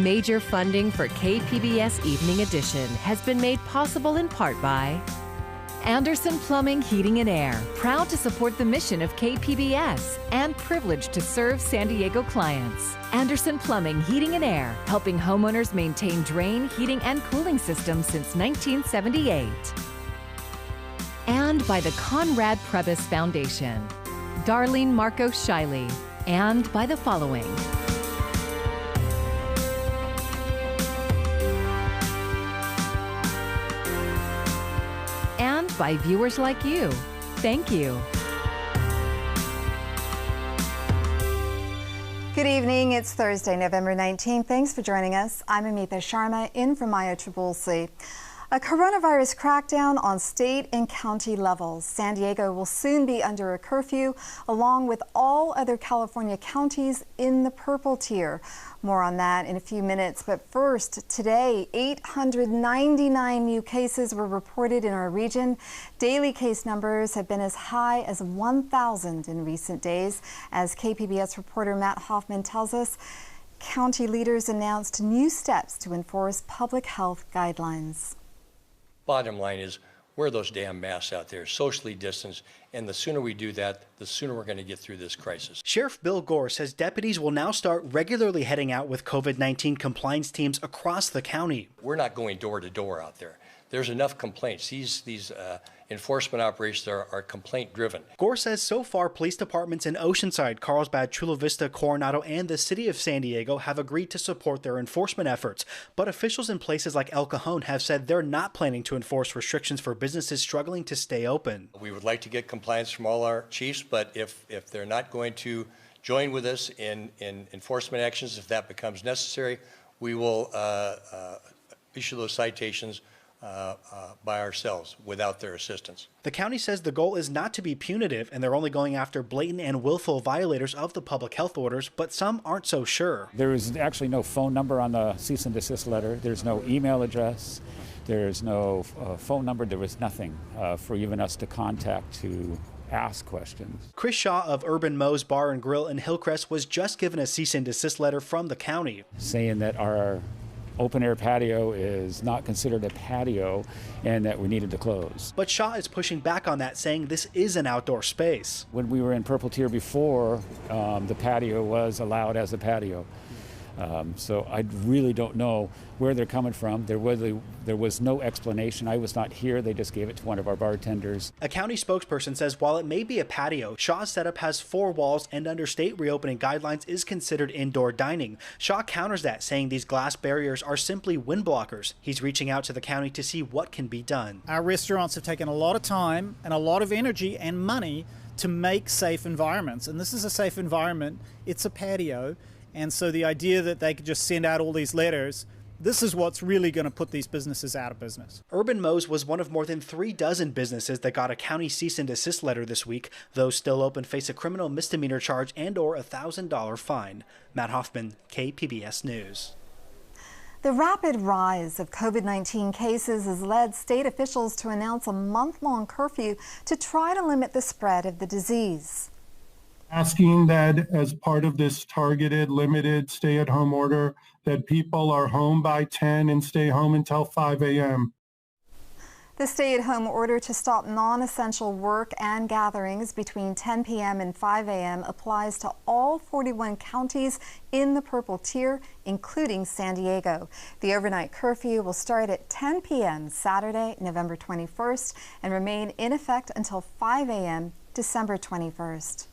Major funding for KPBS Evening Edition has been made possible in part by Anderson Plumbing, Heating and Air, proud to support the mission of KPBS and privileged to serve San Diego clients. Anderson Plumbing, Heating and Air, helping homeowners maintain drain, heating, and cooling systems since 1978. And by the Conrad Prebys Foundation, Darlene Marco Shiley, and by the following. And by viewers like you. Thank you. Good evening. It's Thursday, November 19th. Thanks for joining us. I'm Amita Sharma, in for Maya Trabulsi. A coronavirus crackdown on state and county levels. San Diego will soon be under a curfew, along with all other California counties in the purple tier. More on that in a few minutes. But first, today, 899 new cases were reported in our region. Daily case numbers have been as high as 1,000 in recent days. As KPBS reporter Matt Hoffman tells us, county leaders announced new steps to enforce public health guidelines. Bottom line is, wear those damn masks out there, socially distanced, and the sooner we do that, the sooner we're going to get through this crisis. Sheriff Bill Gore says deputies will now start regularly heading out with COVID-19 compliance teams across the county. We're not going door to door out there. There's enough complaints. These enforcement operations are complaint driven. Gore says so far police departments in Oceanside, Carlsbad, Chula Vista, Coronado, and the city of San Diego have agreed to support their enforcement efforts. But officials in places like El Cajon have said they're not planning to enforce restrictions for businesses struggling to stay open. We would like to get compliance from all our chiefs, but if they're not going to join with us in enforcement actions, if that becomes necessary, we will issue those citations by ourselves without their assistance. The county says the goal is not to be punitive and they're only going after blatant and willful violators of the public health orders, but some aren't so sure. There is actually no phone number on the cease and desist letter. There's no email address. There's no phone number. There was nothing for even us to contact to ask questions. Chris Shaw of Urban Moe's Bar and Grill in Hillcrest was just given a cease and desist letter from the county, saying that our open-air patio is not considered a patio and that we needed to close. But Shaw is pushing back on that, saying this is an outdoor space. When we were in purple tier before, the patio was allowed as a patio. So I really don't know where they're coming from. There was no explanation. I was not here. They just gave it to one of our bartenders. A county spokesperson says while it may be a patio, Shaw's setup has 4 walls and under state reopening guidelines is considered indoor dining. Shaw counters that, saying these glass barriers are simply wind blockers. He's reaching out to the county to see what can be done. Our restaurants have taken a lot of time and a lot of energy and money to make safe environments. And this is a safe environment. It's a patio. And so the idea that they could just send out all these letters, this is what's really going to put these businesses out of business. Urban Moe's was one of more than 36 businesses that got a county cease and desist letter this week. Those still open face a criminal misdemeanor charge and or a $1,000 fine. Matt Hoffman, KPBS News. The rapid rise of COVID-19 cases has led state officials to announce a month-long curfew to try to limit the spread of the disease. Asking that as part of this targeted, limited stay-at-home order, that people are home by 10 and stay home until 5 a.m. The stay-at-home order to stop non-essential work and gatherings between 10 p.m. and 5 a.m. applies to all 41 counties in the purple tier, including San Diego. The overnight curfew will start at 10 p.m. Saturday, November 21st, and remain in effect until 5 a.m. December 21st.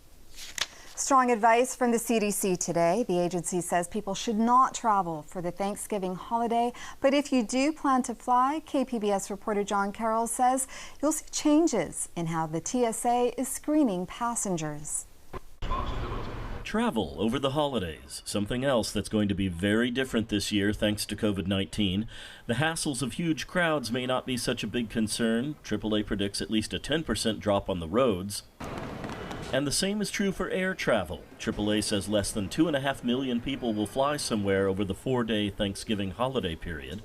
Strong advice from the CDC today. The agency says people should not travel for the Thanksgiving holiday, but if you do plan to fly, KPBS reporter John Carroll says you'll see changes in how the TSA is screening passengers. Travel over the holidays, something else that's going to be very different this year thanks to COVID-19. The hassles of huge crowds may not be such a big concern. AAA predicts at least a 10% drop on the roads. And the same is true for air travel. AAA says less than 2.5 million people will fly somewhere over the 4-day Thanksgiving holiday period.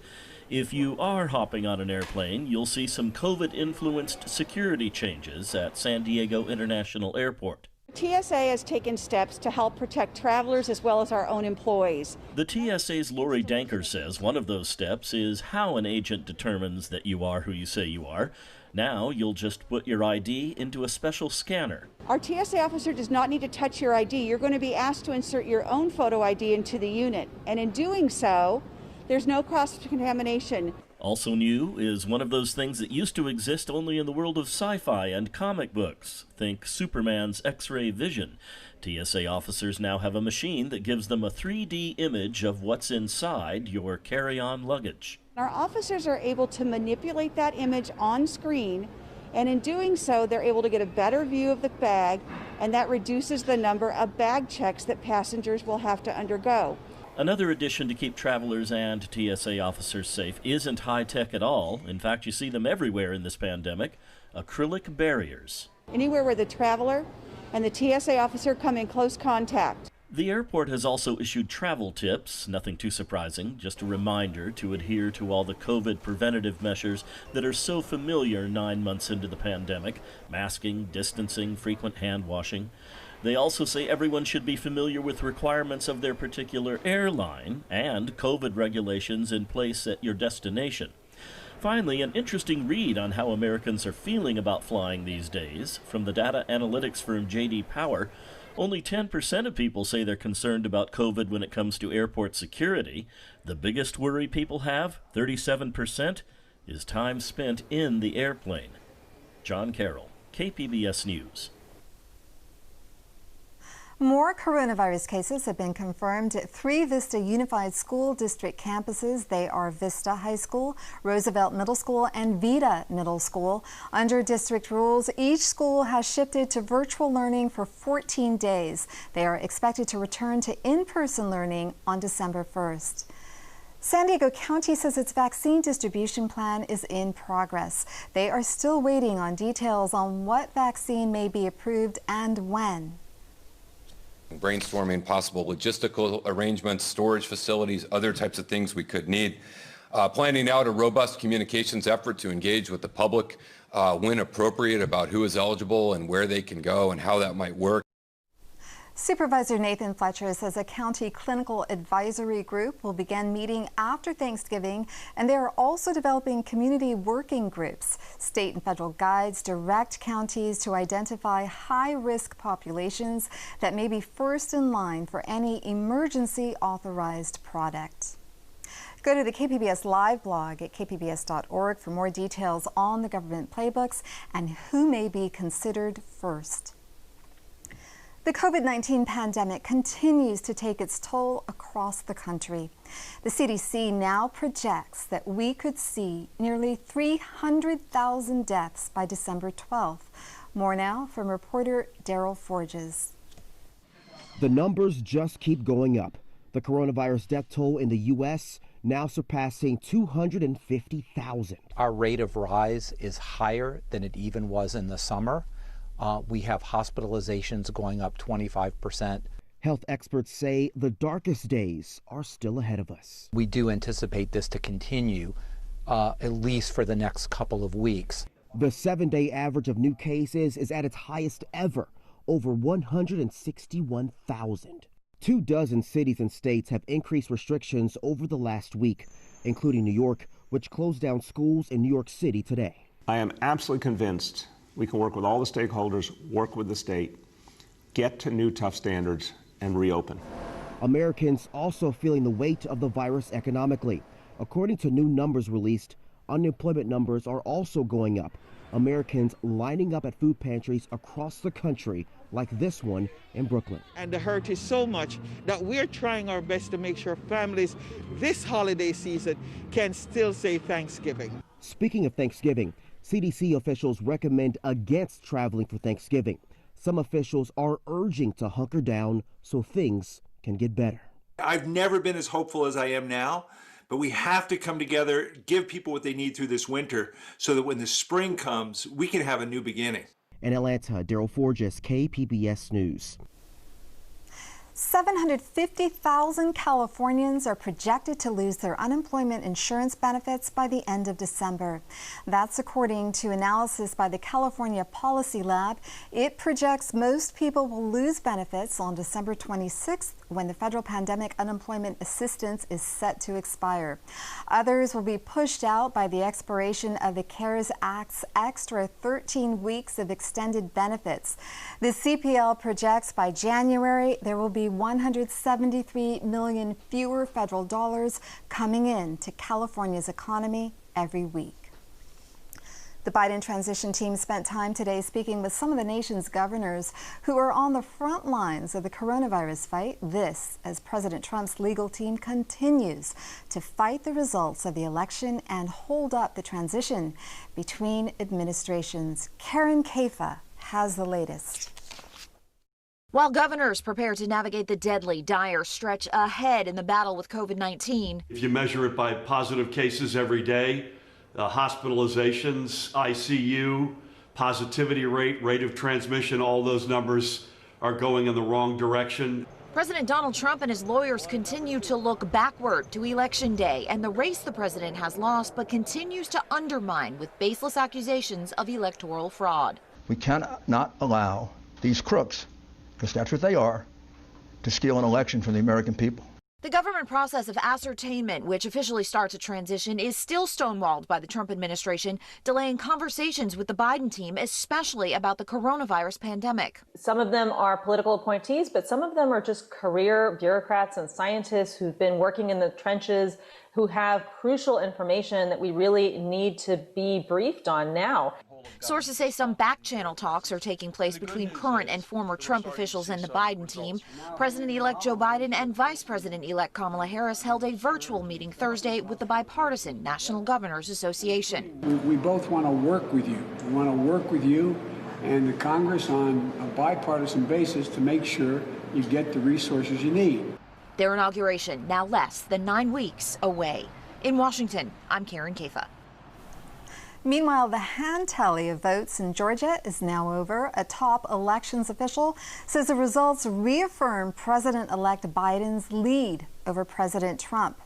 If you are hopping on an airplane, you'll see some COVID-influenced security changes at San Diego International Airport. TSA has taken steps to help protect travelers as well as our own employees. The TSA's Lori Danker says one of those steps is how an agent determines that you are who you say you are. Now you'll just put your ID into a special scanner. Our TSA officer does not need to touch your ID. You're going to be asked to insert your own photo ID into the unit. And in doing so, there's no cross-contamination. Also new is one of those things that used to exist only in the world of sci-fi and comic books. Think Superman's X-ray vision. TSA officers now have a machine that gives them a 3D image of what's inside your carry-on luggage. Our officers are able to manipulate that image on screen, and in doing so, they're able to get a better view of the bag, and that reduces the number of bag checks that passengers will have to undergo. Another addition to keep travelers and TSA officers safe isn't high-tech at all. In fact, you see them everywhere in this pandemic, acrylic barriers. Anywhere where the traveler and the TSA officer come in close contact. The airport has also issued travel tips, nothing too surprising, just a reminder to adhere to all the COVID preventative measures that are so familiar 9 months into the pandemic: masking, distancing, frequent hand washing. They also say everyone should be familiar with requirements of their particular airline and COVID regulations in place at your destination. Finally, an interesting read on how Americans are feeling about flying these days from the data analytics firm J.D. Power. Only 10% of people say they're concerned about COVID when it comes to airport security. The biggest worry people have, 37%, is time spent in the airplane. John Carroll, KPBS News. More coronavirus cases have been confirmed at 3 Vista Unified School District campuses. They are Vista High School, Roosevelt Middle School, and Vida Middle School. Under district rules, each school has shifted to virtual learning for 14 days. They are expected to return to in-person learning on December 1st. San Diego County says its vaccine distribution plan is in progress. They are still waiting on details on what vaccine may be approved and when. Brainstorming possible logistical arrangements, storage facilities, other types of things we could need. Planning out a robust communications effort to engage with the public when appropriate about who is eligible and where they can go and how that might work. Supervisor Nathan Fletcher says a county clinical advisory group will begin meeting after Thanksgiving, and they are also developing community working groups. State and federal guides direct counties to identify high-risk populations that may be first in line for any emergency authorized product. Go to the KPBS Live blog at kpbs.org for more details on the government playbooks and who may be considered first. The COVID-19 pandemic continues to take its toll across the country. The CDC now projects that we could see nearly 300,000 deaths by December 12th. More now from reporter Daryl Forges. The numbers just keep going up. The coronavirus death toll in the U.S. now surpassing 250,000. Our rate of rise is higher than it even was in the summer. We have hospitalizations going up 25%. Health experts say the darkest days are still ahead of us. We do anticipate this to continue at least for the next couple of weeks. The 7-day average of new cases is at its highest ever, over 161,000. 24 cities and states have increased restrictions over the last week, including New York, which closed down schools in New York City today. I am absolutely convinced we can work with all the stakeholders, work with the state, get to new tough standards, and reopen. Americans also feeling the weight of the virus economically. According to new numbers released, unemployment numbers are also going up. Americans lining up at food pantries across the country, like this one in Brooklyn. And the hurt is so much that we're trying our best to make sure families this holiday season can still say Thanksgiving. Speaking of Thanksgiving, CDC officials recommend against traveling for Thanksgiving. Some officials are urging to hunker down so things can get better. I've never been as hopeful as I am now, but we have to come together, give people what they need through this winter so that when the spring comes, we can have a new beginning. In Atlanta, Daryl Forges, KPBS News. 750,000 Californians are projected to lose their unemployment insurance benefits by the end of December. That's according to analysis by the California Policy Lab. It projects most people will lose benefits on December 26th when the federal pandemic unemployment assistance is set to expire. Others will be pushed out by the expiration of the CARES Act's extra 13 weeks of extended benefits. The CPL projects by January there will be 173 million fewer federal dollars coming in to California's economy every week. The Biden transition team spent time today speaking with some of the nation's governors who are on the front lines of the coronavirus fight. This as President Trump's legal team continues to fight the results of the election and hold up the transition between administrations. Karen Kafa has the latest. While governors prepare to navigate the deadly, dire stretch ahead in the battle with COVID-19. If you measure it by positive cases every day, hospitalizations, ICU, positivity rate of transmission, all those numbers are going in the wrong direction. President Donald Trump and his lawyers continue to look backward to Election Day and the race the president has lost but continues to undermine with baseless accusations of electoral fraud. We cannot allow these crooks, because that's what they are, to steal an election from the American people. The government process of ascertainment, which officially starts a transition, is still stonewalled by the Trump administration, delaying conversations with the Biden team, especially about the coronavirus pandemic. Some of them are political appointees, but some of them are just career bureaucrats and scientists who've been working in the trenches, who have crucial information that we really need to be briefed on now. Sources say some back-channel talks are taking place between current and former Trump officials and the Biden team. President-elect Joe Biden and Vice President-elect Kamala Harris held a virtual meeting Thursday with the bipartisan National Governors Association. We both want to work with you. We want to work with you and the Congress on a bipartisan basis to make sure you get the resources you need. Their inauguration now less than 9 weeks away. In Washington, I'm Karen Kafa. Meanwhile, the hand tally of votes in Georgia is now over. A top elections official says the results reaffirm President-elect Biden's lead over President Trump.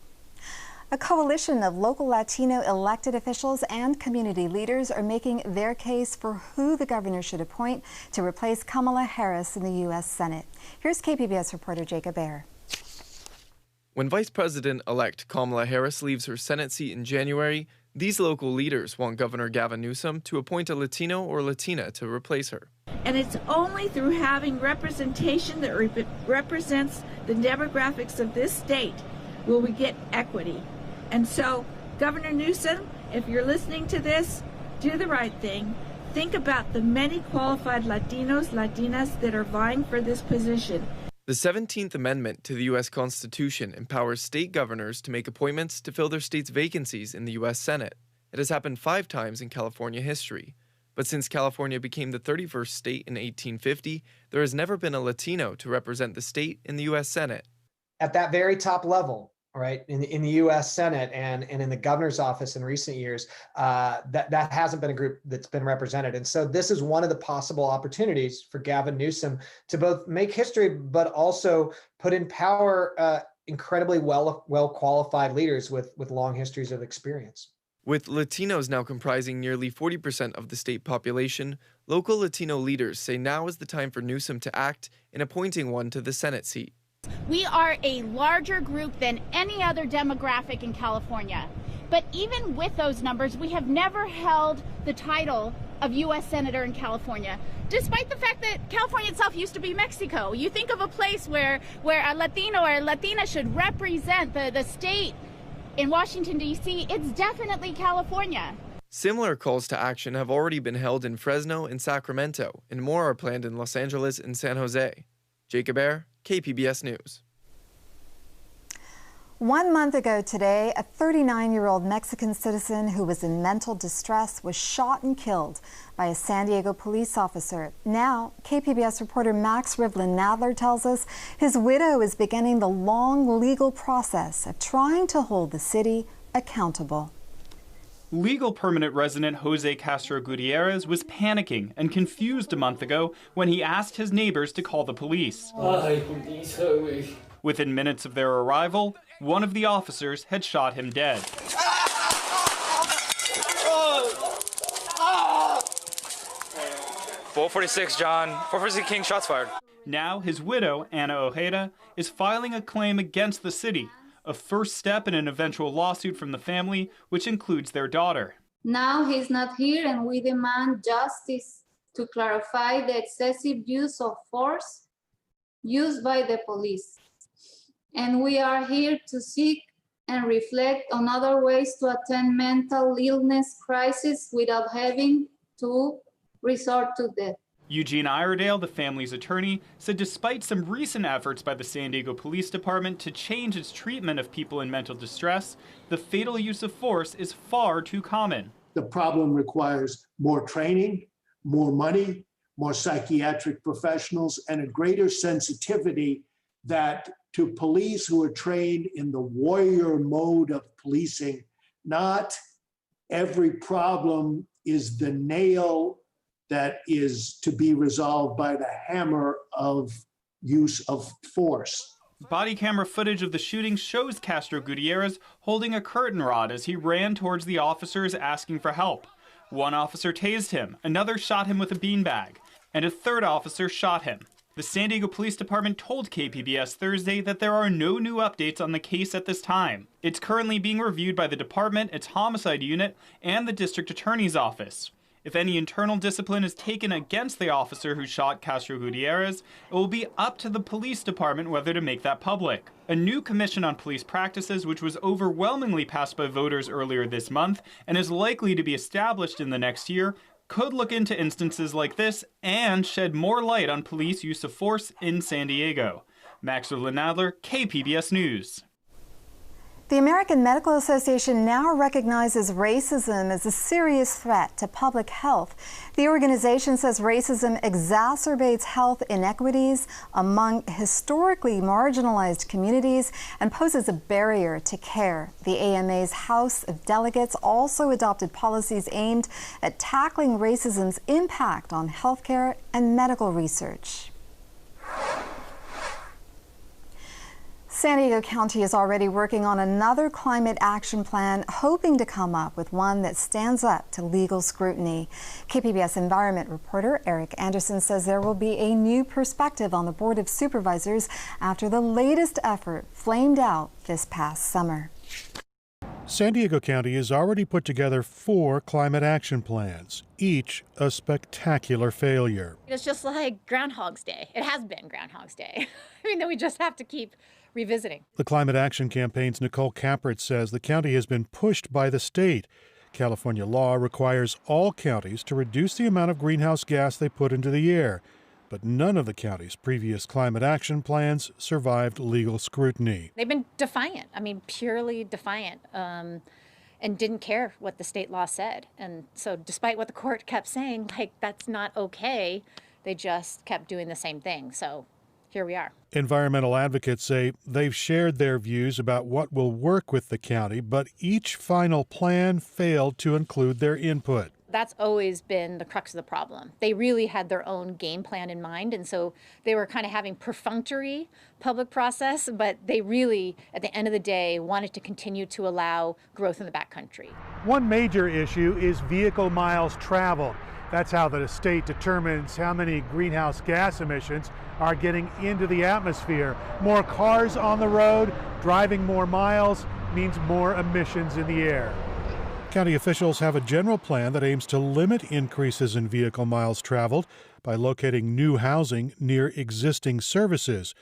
A coalition of local Latino elected officials and community leaders are making their case for who the governor should appoint to replace Kamala Harris in the U.S. Senate. Here's KPBS reporter Jacob Baer. When Vice President-elect Kamala Harris leaves her Senate seat in January, these local leaders want Governor Gavin Newsom to appoint a Latino or Latina to replace her. And it's only through having representation that represents the demographics of this state will we get equity. And so, Governor Newsom, if you're listening to this, do the right thing. Think about the many qualified Latinos, Latinas that are vying for this position. The 17th Amendment to the U.S. Constitution empowers state governors to make appointments to fill their state's vacancies in the U.S. Senate. It has happened 5 times in California history. But since California became the 31st state in 1850, there has never been a Latino to represent the state in the U.S. Senate. At that very top level, right, in the U.S. Senate and in the governor's office in recent years, that hasn't been a group that's been represented. And so this is one of the possible opportunities for Gavin Newsom to both make history, but also put in power incredibly well qualified leaders with long histories of experience. With Latinos now comprising nearly 40% of the state population, local Latino leaders say now is the time for Newsom to act in appointing one to the Senate seat. We are a larger group than any other demographic in California. But even with those numbers, we have never held the title of U.S. Senator in California, despite the fact that California itself used to be Mexico. You think of a place where a Latino or a Latina should represent the state in Washington, D.C., it's definitely California. Similar calls to action have already been held in Fresno and Sacramento, and more are planned in Los Angeles and San Jose. Jacob Baer, KPBS News. 1 month ago today, a 39-year-old Mexican citizen who was in mental distress was shot and killed by a San Diego police officer. Now, KPBS reporter Max Rivlin-Nadler tells us his widow is beginning the long legal process of trying to hold the city accountable. Legal permanent resident Jose Castro Gutierrez was panicking and confused a month ago when he asked his neighbors to call the police. Within minutes of their arrival, one of the officers had shot him dead. 446, John. 446 King, shots fired. Now his widow, Ana Ojeda, is filing a claim against the city, a first step in an eventual lawsuit from the family, which includes their daughter. Now he's not here, and we demand justice to clarify the excessive use of force used by the police. And we are here to seek and reflect on other ways to attend mental illness crisis without having to resort to death. Eugene Iredale, the family's attorney, said despite some recent efforts by the San Diego Police Department to change its treatment of people in mental distress, the fatal use of force is far too common. The problem requires more training, more money, more psychiatric professionals, and a greater sensitivity that to police who are trained in the warrior mode of policing, not every problem is the nail that is to be resolved by the hammer of use of force. Body camera footage of the shooting shows Castro Gutierrez holding a curtain rod as he ran towards the officers asking for help. One officer tased him, another shot him with a beanbag, and a third officer shot him. The San Diego Police Department told KPBS Thursday that there are no new updates on the case at this time. It's currently being reviewed by the department, its homicide unit, and the district attorney's office. If any internal discipline is taken against the officer who shot Castro Gutierrez, it will be up to the police department whether to make that public. A new commission on police practices, which was overwhelmingly passed by voters earlier this month and is likely to be established in the next year, could look into instances like this and shed more light on police use of force in San Diego. Max Nadler, KPBS News. The American Medical Association now recognizes racism as a serious threat to public health. The organization says racism exacerbates health inequities among historically marginalized communities and poses a barrier to care. The AMA's House of Delegates also adopted policies aimed at tackling racism's impact on healthcare and medical research. San Diego County is already working on another climate action plan, hoping to come up with one that stands up to legal scrutiny. KPBS environment reporter Eric Anderson says there will be a new perspective on the Board of Supervisors after the latest effort flamed out this past summer. San Diego County has already put together 4 climate action plans, each a spectacular failure. It's just like Groundhog's Day. It has been Groundhog's Day. I mean, that we just have to keep revisiting. The Climate Action Campaign's Nicole Caprit says the county has been pushed by the state. California law requires all counties to reduce the amount of greenhouse gas they put into the air, but none of the county's previous climate action plans survived legal scrutiny. They've been defiant, purely defiant, and didn't care what the state law said. And so despite what the court kept saying, that's not okay, they just kept doing the same thing. So here we are. Environmental advocates say they've shared their views about what will work with the county, but each final plan failed to include their input. That's always been the crux of the problem. They really had their own game plan in mind, and so they were kind of having perfunctory public process, but they really, at the end of the day, wanted to continue to allow growth in the backcountry. One major issue is vehicle miles traveled. That's how the state determines how many greenhouse gas emissions are getting into the atmosphere. More cars on the road, driving more miles means more emissions in the air. County officials have a general plan that aims to limit increases in vehicle miles traveled by locating new housing near existing services.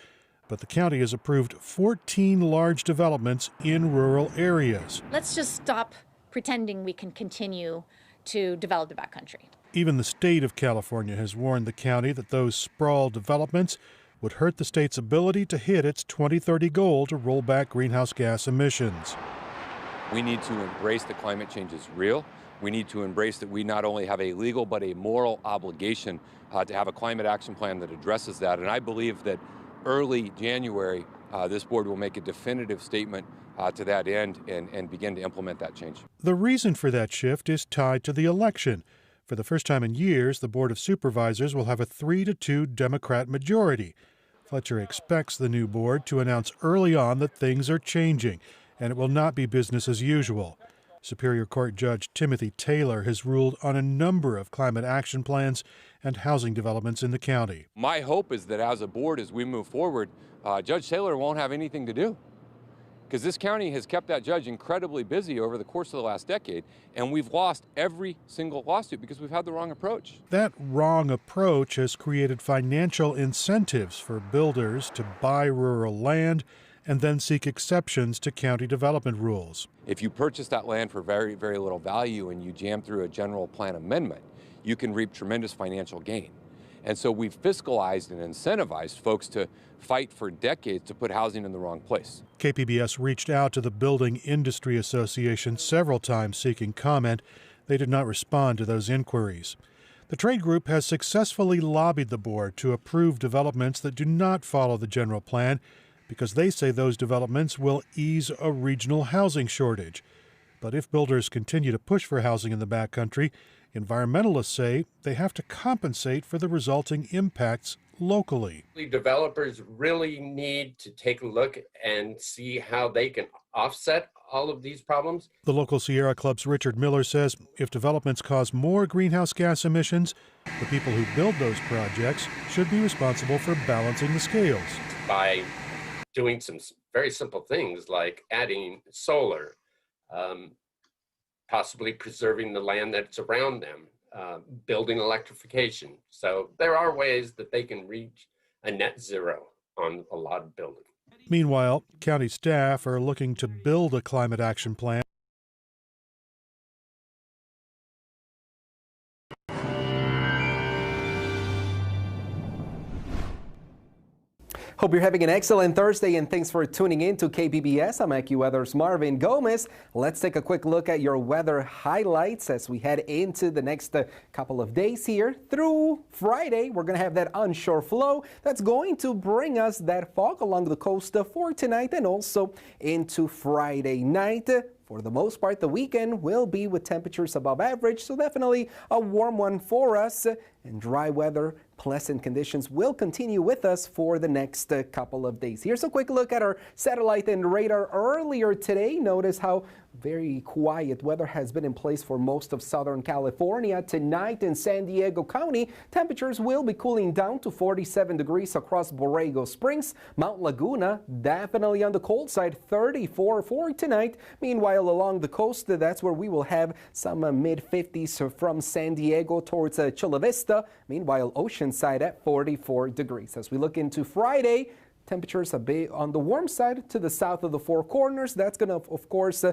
But the county has approved 14 large developments in rural areas. Let's just stop pretending we can continue to develop the backcountry. Even the state of California has warned the county that those sprawl developments would hurt the state's ability to hit its 2030 goal to roll back greenhouse gas emissions. We need to embrace that climate change is real. We need to embrace that we not only have a legal but a moral obligation to have a climate action plan that addresses that. And I believe that early January, this board will make a definitive statement to that end and begin to implement that change. The reason for that shift is tied to the election. For the first time in years, the Board of Supervisors will have a 3-2 Democrat majority. Fletcher expects the new board to announce early on that things are changing, and it will not be business as usual. Superior Court Judge Timothy Taylor has ruled on a number of climate action plans and housing developments in the county. My hope is that as a board, as we move forward, Judge Taylor won't have anything to do, because this county has kept that judge incredibly busy over the course of the last decade, and we've lost every single lawsuit because we've had the wrong approach. That wrong approach has created financial incentives for builders to buy rural land and then seek exceptions to county development rules. If you purchase that land for very, very little value and you jam through a general plan amendment, you can reap tremendous financial gain. And so we've fiscalized and incentivized folks to fight for decades to put housing in the wrong place. KPBS reached out to the Building Industry Association several times seeking comment. They did not respond to those inquiries. The trade group has successfully lobbied the board to approve developments that do not follow the general plan, because they say those developments will ease a regional housing shortage. But if builders continue to push for housing in the backcountry, environmentalists say they have to compensate for the resulting impacts locally. Developers really need to take a look and see how they can offset all of these problems. The local Sierra Club's Richard Miller says if developments cause more greenhouse gas emissions, the people who build those projects should be responsible for balancing the scales. By doing some very simple things like adding solar, possibly preserving the land that's around them, building electrification. So there are ways that they can reach a net zero on a lot of buildings. Meanwhile, county staff are looking to build a climate action plan. Hope you're having an excellent Thursday, and thanks for tuning in to KPBS. I'm AccuWeather's Marvin Gomez. Let's take a quick look at your weather highlights as we head into the next couple of days here. Through Friday, we're going to have that onshore flow that's going to bring us that fog along the coast for tonight and also into Friday night. For the most part, the weekend will be with temperatures above average, so definitely a warm one for us. And dry weather, pleasant conditions will continue with us for the next couple of days. Here's a quick look at our satellite and radar earlier today. Notice how very quiet weather has been in place for most of Southern California. Tonight in San Diego County, temperatures will be cooling down to 47 degrees across Borrego Springs. Mount Laguna, definitely on the cold side, 34 for tonight. Meanwhile, along the coast, that's where we will have some mid-50s from San Diego towards Chula Vista. Meanwhile, Oceanside at 44 degrees. As we look into Friday, temperatures a bit on the warm side to the south of the Four Corners. That's going to, of course,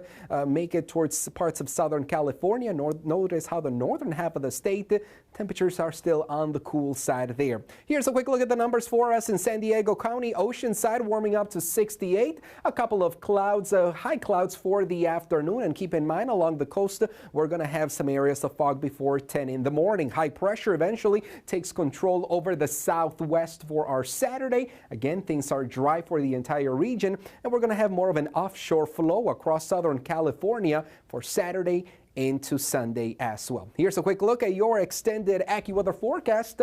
make it towards parts of Southern California. Notice how the northern half of the state, temperatures are still on the cool side there. Here's a quick look at the numbers for us in San Diego County. Oceanside warming up to 68. A couple of clouds, high clouds for the afternoon. And keep in mind, along the coast, we're going to have some areas of fog before 10 in the morning. High pressure eventually takes control over the southwest for our Saturday. Again, things are dry for the entire region, and we're going to have more of an offshore flow across Southern California for Saturday into Sunday as well. Here's a quick look at your extended AccuWeather forecast.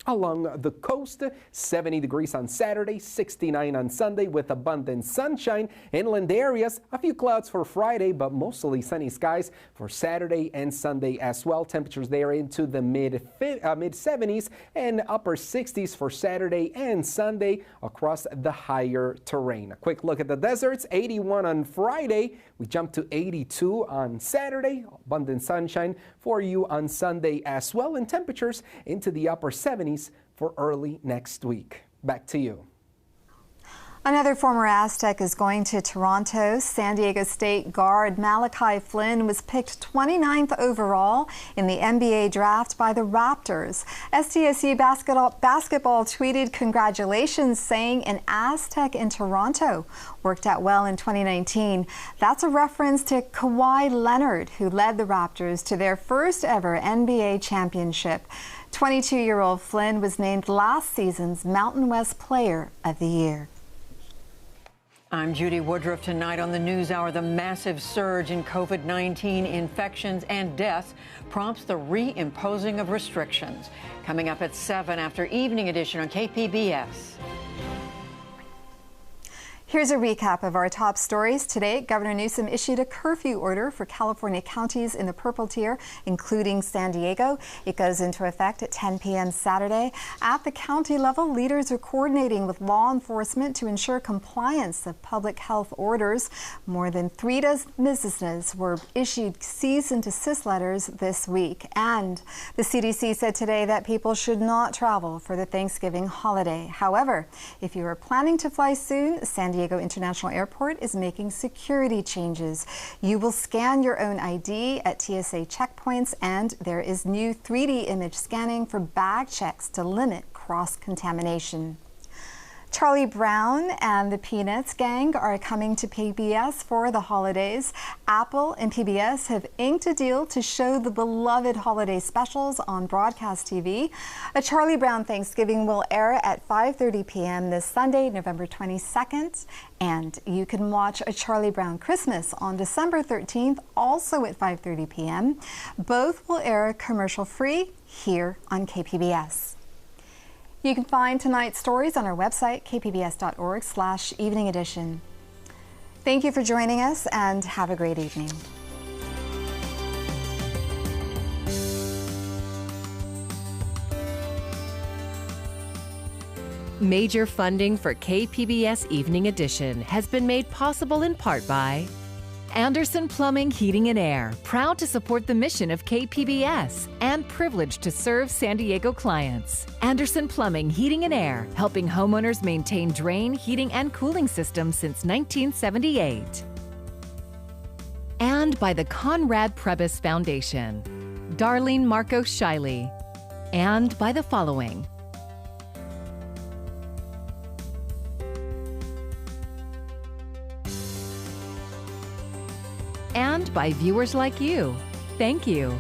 Along the coast, 70 degrees on Saturday, 69 on Sunday with abundant sunshine. Inland areas, a few clouds for Friday, but mostly sunny skies for Saturday and Sunday as well. Temperatures there into the mid-70s and upper 60s for Saturday and Sunday across the higher terrain. A quick look at the deserts, 81 on Friday. We jump to 82 on Saturday. Abundant sunshine for you on Sunday as well, and temperatures into the upper 70s for early next week. Back to you. Another former Aztec is going to Toronto. San Diego State guard Malachi Flynn was picked 29th overall in the NBA draft by the Raptors. SDSU basketball tweeted congratulations, saying an Aztec in Toronto worked out well in 2019. That's a reference to Kawhi Leonard, who led the Raptors to their first ever NBA championship. 22-year-old Flynn was named last season's Mountain West Player of the Year. I'm Judy Woodruff. Tonight on the NewsHour, the massive surge in COVID-19 infections and deaths prompts the reimposing of restrictions. Coming up at 7 after Evening Edition on KPBS. Here's a recap of our top stories. Today, Governor Newsom issued a curfew order for California counties in the purple tier, including San Diego. It goes into effect at 10 p.m. Saturday. At the county level, leaders are coordinating with law enforcement to ensure compliance of public health orders. More than 3 dozen businesses were issued cease and desist letters this week. And the CDC said today that people should not travel for the Thanksgiving holiday. However, if you are planning to fly soon, San Diego International Airport is making security changes. You will scan your own ID at TSA checkpoints, and there is new 3D image scanning for bag checks to limit cross-contamination. Charlie Brown and the Peanuts gang are coming to PBS for the holidays. Apple and PBS have inked a deal to show the beloved holiday specials on broadcast TV. A Charlie Brown Thanksgiving will air at 5:30 p.m. this Sunday, November 22nd. And you can watch A Charlie Brown Christmas on December 13th, also at 5:30 p.m. Both will air commercial-free here on KPBS. You can find tonight's stories on our website, kpbs.org/evening edition. Thank you for joining us and have a great evening. Major funding for KPBS Evening Edition has been made possible in part by Anderson Plumbing, Heating and Air, proud to support the mission of KPBS and privileged to serve San Diego clients. Anderson Plumbing, Heating and Air, helping homeowners maintain drain, heating, and cooling systems since 1978. And by the Conrad Prebys Foundation, Darlene Marco Shiley. And by the following: and by viewers like you. Thank you.